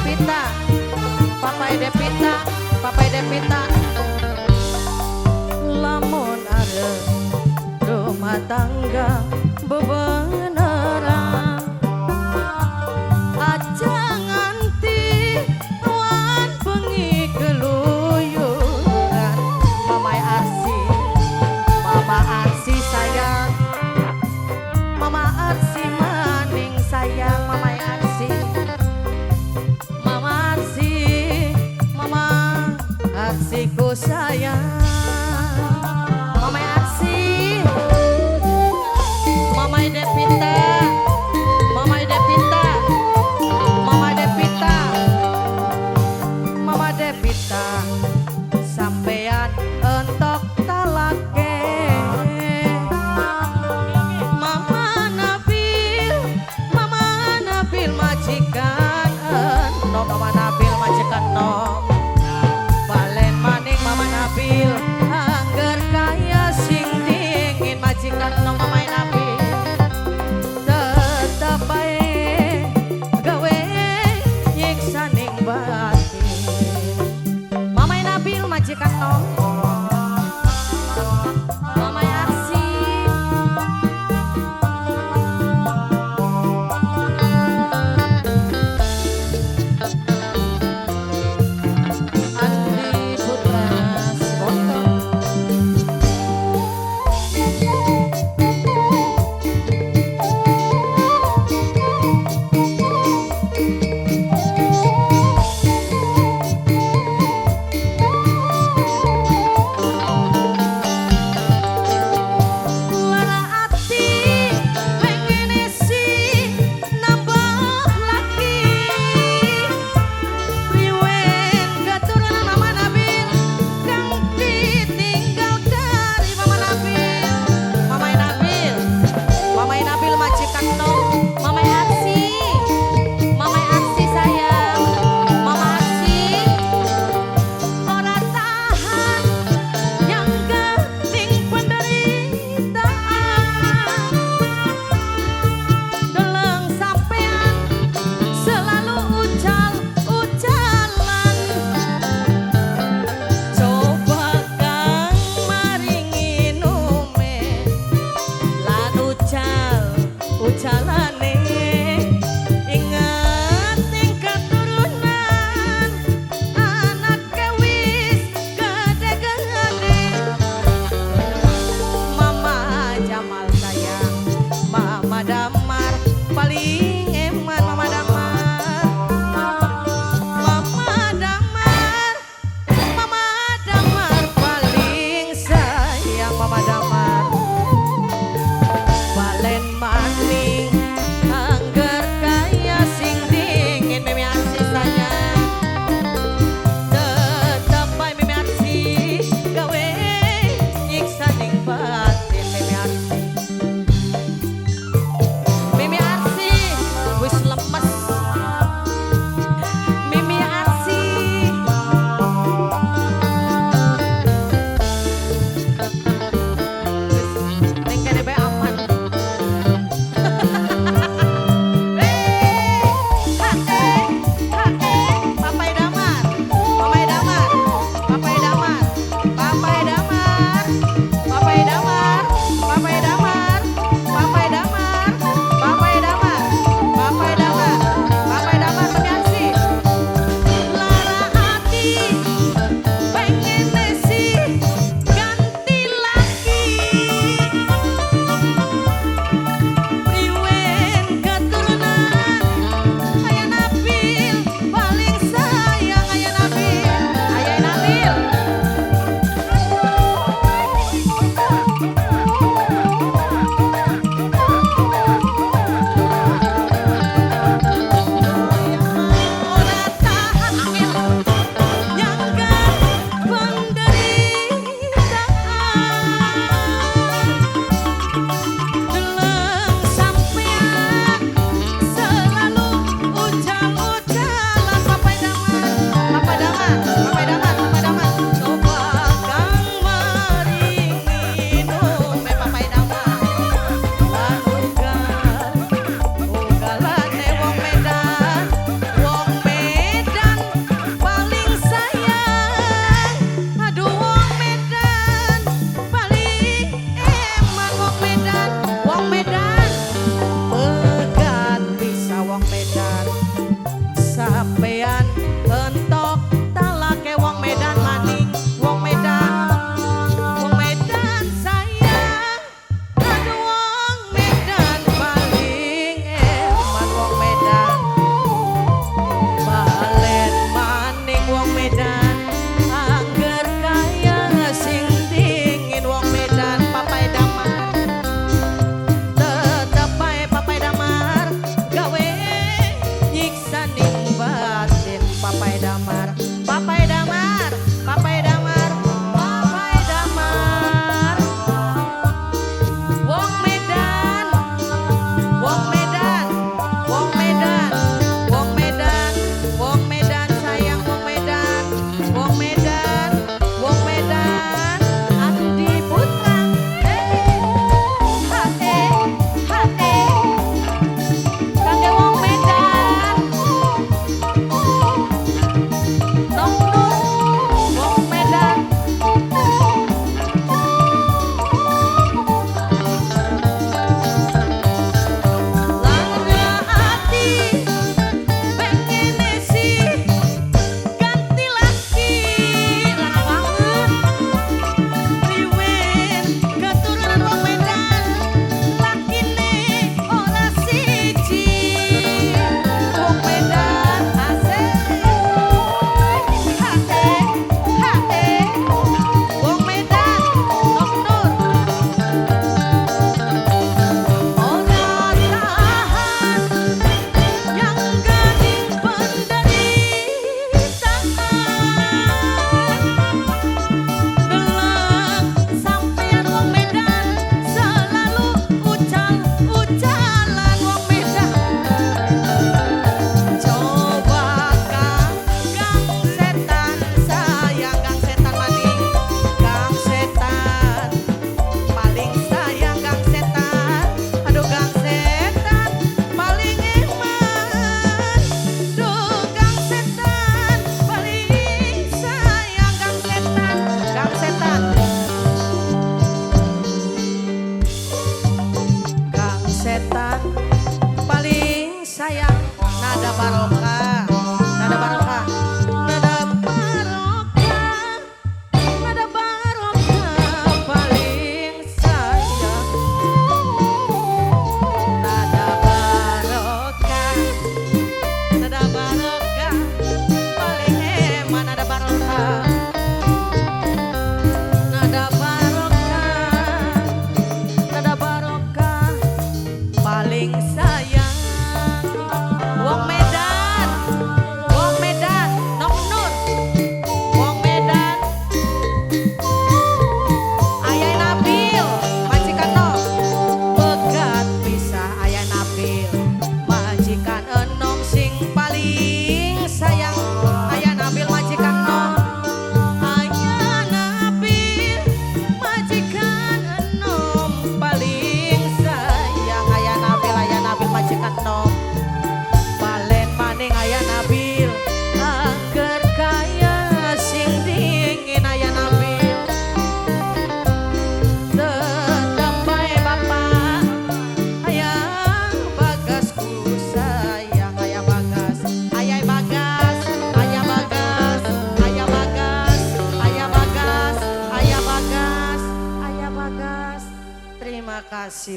Devita, Papai Devita. Lamun are rumah tangga bebeneran, aja nganti tuan bengi keluyuran. Mama Arsi sayang, Mama Arsi maning sayang, Mama Arsi, Mama Arsiku sayang, Mama Arsi, Mama Devita, Mama Devita, Mama Devita, Mama Devita, sampean entok talake. Mama Nabil majikan no, Mama Nabil majikan no. Balen maning Mama Nabil. Papai Damar, Papai Damar, Papai Damar, Papai Damar. Wong Medan, Wong Medan, Wong Medan, Wong Medan, Wong Medan sayang Wong Medan, Wong Medan, Wong Medan, Andi Putra, hate, hate, kangge Wong Medan, Nong Nur, Wong Medan. Lara ati pengen sih ganti laki lanang banget riwen keturunan Wong Medan lakine ora siji Wong Medan asik hate hate Wong Medan Nong Nur ora tahan yang gading penderitaan gelang sampean Wong Medan selalu ucal-ucalan Wong Medan coba Kang setan sayang Kang setan maning Kang setan paling sayang Kang setan aduh Kang setan paling eman duh Kang setan paling sayang Kang setan Kang setan Kang setan paling sayang nada barokah nada barokah nada barokah nada barokah paling sayang nada barokah paling hemat nada barokah nada barokah paling sayang Wong Medan Nong Nur Wong Medan Ayah Nabil majikan nom pegat pisah Ayah Nabil majikan enom sing paling sayang Ayah Nabil majikan nom Ayah Nabil majikan enom paling sayang Ayah Nabil majikan nom balen maning Ayah Nabil angger kaya sing dingin Ayah Nabil tetep bae bapak Ayah Bagasku sayang Ayah Bagas Ayah Bagas Ayah Bagas Ayah Bagas Ayah Bagas Ayah Bagas Ayah Bagas terima kasih.